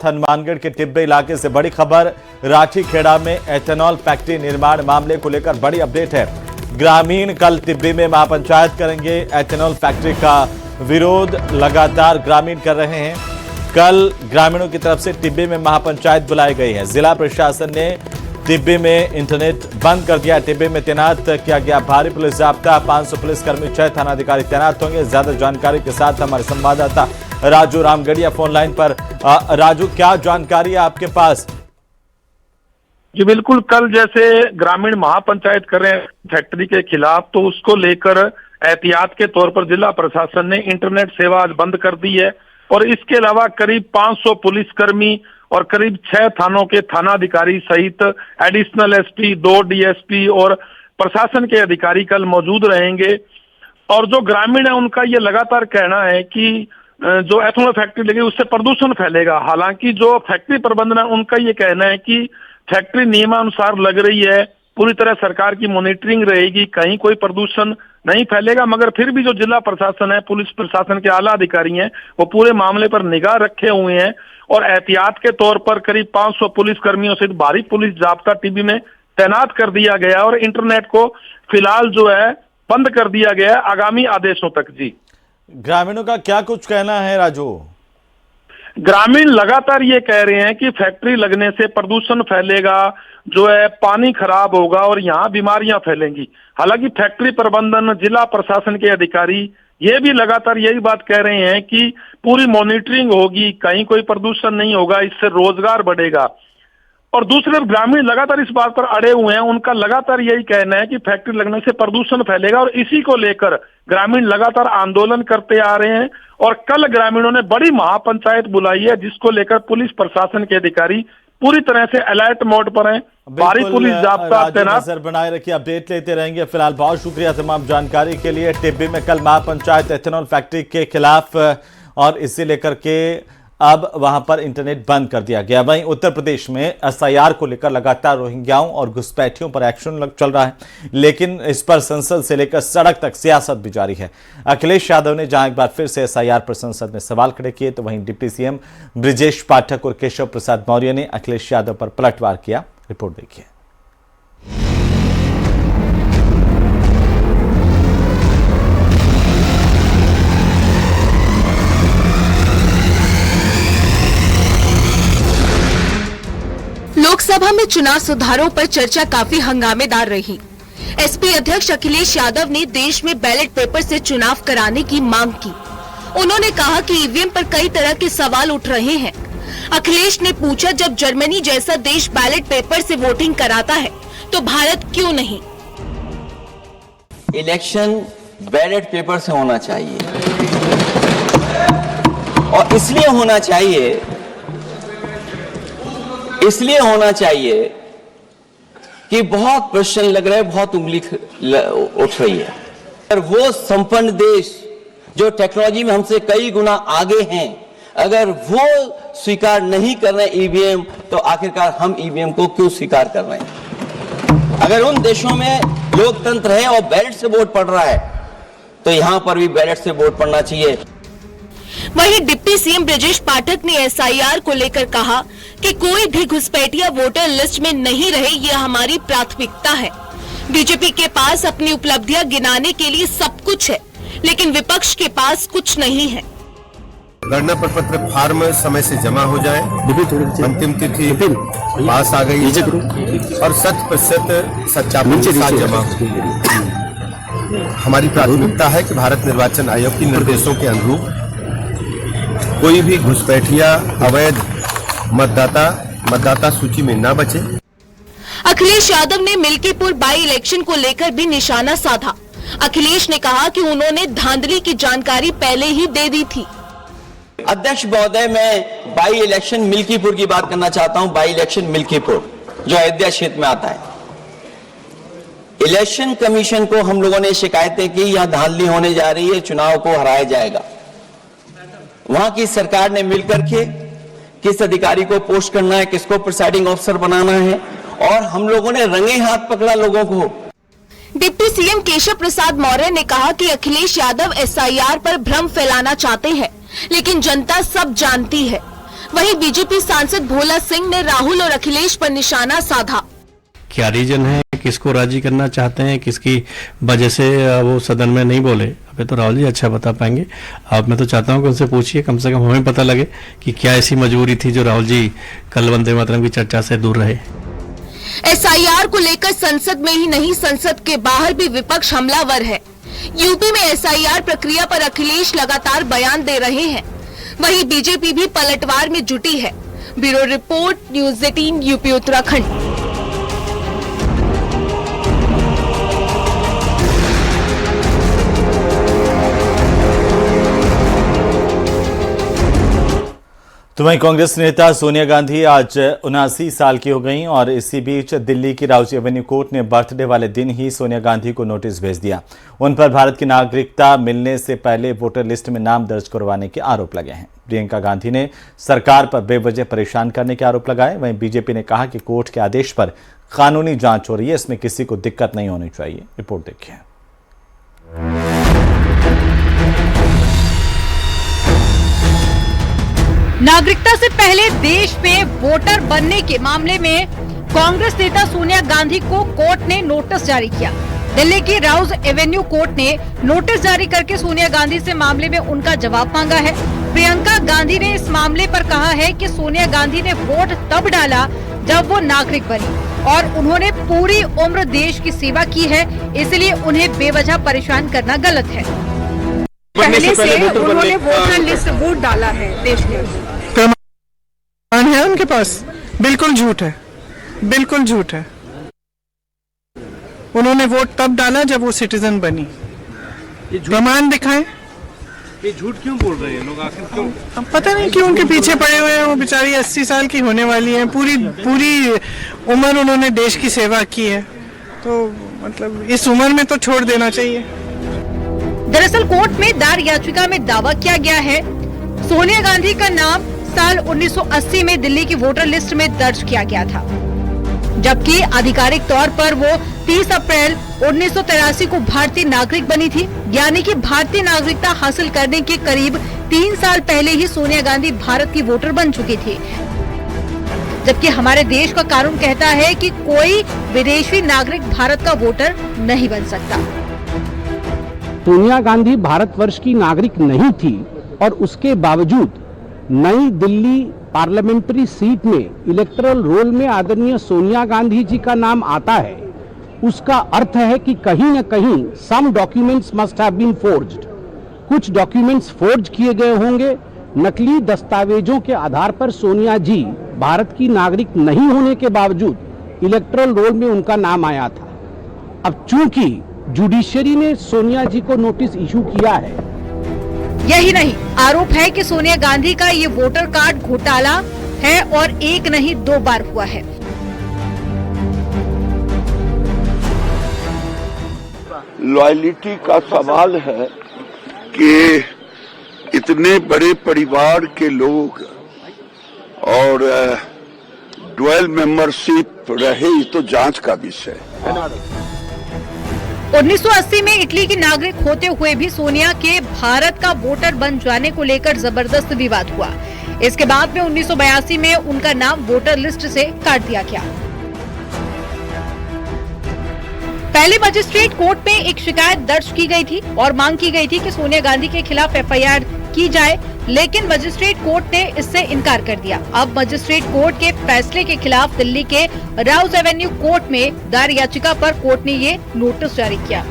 हनुमानगढ़ के टिब्बे इलाके से बड़ी खबर। राठी खेड़ा में एथेनॉल फैक्ट्री निर्माण मामले को लेकर बड़ी अपडेट है। ग्रामीण कल टिब्बे में महापंचायत करेंगे। एथेनॉल फैक्ट्री का विरोध लगातार ग्रामीण कर रहे हैं। कल ग्रामीणों की तरफ से टिब्बे में महापंचायत बुलाई गई है। जिला प्रशासन ने टिब्बे में इंटरनेट बंद कर दिया। टिब्बे में तैनात किया गया भारी पुलिस जाब्ता। 500 पुलिसकर्मी, 6 थानाधिकारी तैनात होंगे। ज्यादा जानकारी के साथ हमारे संवाददाता राजू रामगढ़िया फोन लाइन पर। राजू, क्या जानकारी है आपके पास? जी बिल्कुल, कल जैसे ग्रामीण महापंचायत कर रहे हैं फैक्ट्री के खिलाफ, तो उसको लेकर एहतियात के तौर पर जिला प्रशासन ने इंटरनेट सेवा आज बंद कर दी है। और इसके अलावा करीब 500 पुलिसकर्मी और करीब 6 थानों के थानाधिकारी सहित एडिशनल एसपी, 2 डीएसपी और प्रशासन के अधिकारी कल मौजूद रहेंगे। और जो ग्रामीण है उनका ये लगातार कहना है कि जो एथेनॉल फैक्ट्री लगी उससे प्रदूषण फैलेगा। हालांकि जो फैक्ट्री प्रबंधन है उनका ये कहना है कि फैक्ट्री नियमानुसार लग रही है, पूरी तरह सरकार की मॉनिटरिंग रहेगी, कहीं कोई प्रदूषण नहीं फैलेगा। मगर फिर भी जो जिला प्रशासन है, पुलिस प्रशासन के आला अधिकारी हैं, वो पूरे मामले पर निगाह रखे हुए हैं और एहतियात के तौर पर करीब 500 पुलिस कर्मियों सहित भारी पुलिस जाब्ता टिब्बे में तैनात कर दिया गया और इंटरनेट को फिलहाल जो है बंद कर दिया गया है आगामी आदेशों तक। जी, ग्रामीणों का क्या कुछ कहना है राजू? ग्रामीण लगातार ये कह रहे हैं कि फैक्ट्री लगने से प्रदूषण फैलेगा, जो है पानी खराब होगा और यहाँ बीमारियां फैलेंगी। हालांकि फैक्ट्री प्रबंधन, जिला प्रशासन के अधिकारी ये भी लगातार यही बात कह रहे हैं कि पूरी मॉनिटरिंग होगी, कहीं कोई प्रदूषण नहीं होगा, इससे रोजगार बढ़ेगा। और दूसरे ग्रामीण लगातार इस बात पर अड़े हुए हैं। उनका लगातार यही कहना है कि फैक्ट्री लगने से प्रदूषण फैलेगा और इसी को लेकर ग्रामीण लगातार आंदोलन करते आ रहे हैं। और कल ग्रामीणों ने बड़ी महापंचायत बुलाई है, जिसको लेकर पुलिस प्रशासन के अधिकारी पूरी तरह से अलर्ट मोड पर हैं। भारी पुलिस जाब्ता तैनात। नजर बनाए रखिए, अपडेट लेते रहेंगे। फिलहाल बहुत शुक्रिया तमाम जानकारी के लिए। टिब्बे में कल महापंचायत एथेनॉल फैक्ट्री के खिलाफ और इसे लेकर के अब वहां पर इंटरनेट बंद कर दिया गया। वहीं उत्तर प्रदेश में एसआईआर को लेकर लगातार रोहिंग्याओं और घुसपैठियों पर एक्शन चल रहा है, लेकिन इस पर संसद से लेकर सड़क तक सियासत भी जारी है। अखिलेश यादव ने जहां एक बार फिर से एसआईआर पर संसद में सवाल खड़े किए, तो वहीं डिप्टी सीएम ब्रिजेश पाठक और केशव प्रसाद मौर्य ने अखिलेश यादव पर पलटवार किया। रिपोर्ट देखिए। लोकसभा में चुनाव सुधारों पर चर्चा काफी हंगामेदार रही। एसपी अध्यक्ष अखिलेश यादव ने देश में बैलेट पेपर से चुनाव कराने की मांग की। उन्होंने कहा कि ईवीएम पर कई तरह के सवाल उठ रहे हैं। अखिलेश ने पूछा, जब जर्मनी जैसा देश बैलेट पेपर से वोटिंग कराता है तो भारत क्यों नहीं? इलेक्शन बैलेट पेपर से होना चाहिए और इसलिए होना चाहिए कि बहुत प्रश्न लग रहे हैं, बहुत उंगली उठ रही है। अगर वो संपन्न देश जो टेक्नोलॉजी में हमसे कई गुना आगे हैं, अगर वो स्वीकार नहीं कर रहे ईवीएम, तो आखिरकार हम ईवीएम को क्यों स्वीकार कर रहे हैं? अगर उन देशों में लोकतंत्र है और बैलेट से वोट पड़ रहा है, तो यहां पर भी बैलेट से वोट पड़ना चाहिए। वहीं डिप्टी सीएम ब्रिजेश पाठक ने एसआईआर को लेकर कहा कि कोई भी घुसपैठिया वोटर लिस्ट में नहीं रहे, ये हमारी प्राथमिकता है। बीजेपी के पास अपनी उपलब्धियां गिनाने के लिए सब कुछ है, लेकिन विपक्ष के पास कुछ नहीं है। गणना प्रपत्र फार्म समय से जमा हो जाए, अंतिम तिथि पास आ गई और 100% सत्यापन के साथ जमा हो। हमारी प्राथमिकता है कि भारत निर्वाचन आयोग के निर्देशों के अनुरूप कोई भी घुसपैठिया अवैध मतदाता सूची में न बचे। अखिलेश यादव ने मिल्कीपुर बाई इलेक्शन को लेकर भी निशाना साधा। अखिलेश ने कहा कि उन्होंने धांधली की जानकारी पहले ही दे दी थी। अध्यक्ष महोदय, मैं बाई इलेक्शन मिल्कीपुर की बात करना चाहता हूं। बाई इलेक्शन मिल्कीपुर जो अयोध्या क्षेत्र में आता है, इलेक्शन कमीशन को हम लोगों ने शिकायतें की, यहां धांधली होने जा रही है, चुनाव को हराया जाएगा। वहां की सरकार ने मिलकर के किस अधिकारी को पोस्ट करना है, किसको प्रिसाइडिंग ऑफिसर बनाना है, और हम लोगों ने रंगे हाथ पकड़ा लोगों को। डिप्टी सीएम केशव प्रसाद मौर्य ने कहा कि अखिलेश यादव एसआईआर पर भ्रम फैलाना चाहते हैं, लेकिन जनता सब जानती है। वहीं बीजेपी सांसद भोला सिंह ने राहुल और अखिलेश पर निशाना साधा। क्या रीजन है, किसको राजी करना चाहते हैं, किसकी वजह से वो सदन में नहीं बोले, अभी तो राहुल जी अच्छा बता पाएंगे। अब मैं तो चाहता हूं कि उनसे पूछिए, कम से कम हमें पता लगे कि क्या ऐसी मजबूरी थी जो राहुल जी कल वंदे मातरम की चर्चा से दूर रहे। SIR को लेकर संसद में ही नहीं, संसद के बाहर भी विपक्ष हमलावर है। यूपी में SIR प्रक्रिया पर अखिलेश लगातार बयान दे रहे हैं, वहीं बीजेपी भी पलटवार में जुटी है। Bureau report, news 18 UP Uttarakhand. तो वहीं कांग्रेस नेता सोनिया गांधी आज 79 साल की हो गईं और इसी बीच दिल्ली की राउजी एवेन्यू कोर्ट ने बर्थडे वाले दिन ही सोनिया गांधी को नोटिस भेज दिया। उन पर भारत की नागरिकता मिलने से पहले वोटर लिस्ट में नाम दर्ज करवाने के आरोप लगे हैं। प्रियंका गांधी ने सरकार पर बेवजह परेशान करने के आरोप लगाए। वहीं बीजेपी ने कहा कि कोर्ट के आदेश पर कानूनी जांच हो रही है, इसमें किसी को दिक्कत नहीं होनी चाहिए। रिपोर्ट देखिए। नागरिकता से पहले देश में वोटर बनने के मामले में कांग्रेस नेता सोनिया गांधी को कोर्ट ने नोटिस जारी किया। दिल्ली की राउज एवेन्यू कोर्ट ने नोटिस जारी करके सोनिया गांधी से मामले में उनका जवाब मांगा है। प्रियंका गांधी ने इस मामले पर कहा है कि सोनिया गांधी ने वोट तब डाला जब वो नागरिक बनी और उन्होंने पूरी उम्र देश की सेवा की है, इसलिए उन्हें बेवजह परेशान करना गलत है। पहले से उन्होंने वोटर लिस्ट वोट डाला है देश में। प्रमाण है उनके पास? बिल्कुल झूठ है, बिल्कुल झूठ है। उन्होंने वोट तब डाला जब वो सिटीजन बनी। प्रमाण दिखाएं। ये झूठ क्यों बोल रहे हैं लोग, आखिर क्यों? अब पता नहीं क्यों उनके पीछे पड़े हुए हैं। वो बेचारी 80 साल की होने वाली हैं, पूरी उम्र उन्होंने देश की सेवा की है, तो मतलब इस उम्र में तो छोड़ देना चाहिए। दरअसल कोर्ट में दायर याचिका में दावा किया गया है सोनिया गांधी का नाम साल 1980 में दिल्ली की वोटर लिस्ट में दर्ज किया गया था, जबकि आधिकारिक तौर पर वो 30 अप्रैल 1983 को भारतीय नागरिक बनी थी। यानी कि भारतीय नागरिकता हासिल करने के करीब 3 साल पहले ही सोनिया गांधी भारत की वोटर बन चुकी थी, जबकि हमारे देश का कानून कहता है कि कोई विदेशी नागरिक भारत का वोटर नहीं बन सकता। सोनिया गांधी भारतवर्ष की नागरिक नहीं थी और उसके बावजूद नई दिल्ली पार्लियामेंट्री सीट में इलेक्टोरल रोल में आदरणीय सोनिया गांधी जी का नाम आता है, उसका अर्थ है कि कहीं न कहीं some documents must have been forged. कुछ डॉक्यूमेंट्स फोर्ज किए गए होंगे। नकली दस्तावेजों के आधार पर सोनिया जी भारत की नागरिक नहीं होने के बावजूद इलेक्टोरल रोल में उनका नाम आया था। अब चूंकि जुडिशरी ने सोनिया जी को नोटिस इशू किया है। यही नहीं, आरोप है कि सोनिया गांधी का ये वोटर कार्ड घोटाला है और एक नहीं 2 बार हुआ है। लॉयलिटी का सवाल है कि इतने बड़े परिवार के लोग और डुअल मेंबरशिप रहे, तो जांच का विषय है। 1980 में इटली की नागरिक होते हुए भी सोनिया के भारत का वोटर बन जाने को लेकर जबरदस्त विवाद हुआ। इसके बाद में 1982 में उनका नाम वोटर लिस्ट से काट दिया गया। पहले मजिस्ट्रेट कोर्ट में एक शिकायत दर्ज की गई थी और मांग की गई थी कि सोनिया गांधी के खिलाफ FIR की जाए, लेकिन मजिस्ट्रेट कोर्ट ने इससे इनकार कर दिया। अब मजिस्ट्रेट कोर्ट के फैसले के खिलाफ दिल्ली के राउज एवेन्यू कोर्ट में दायर याचिका पर कोर्ट ने ये नोटिस जारी किया।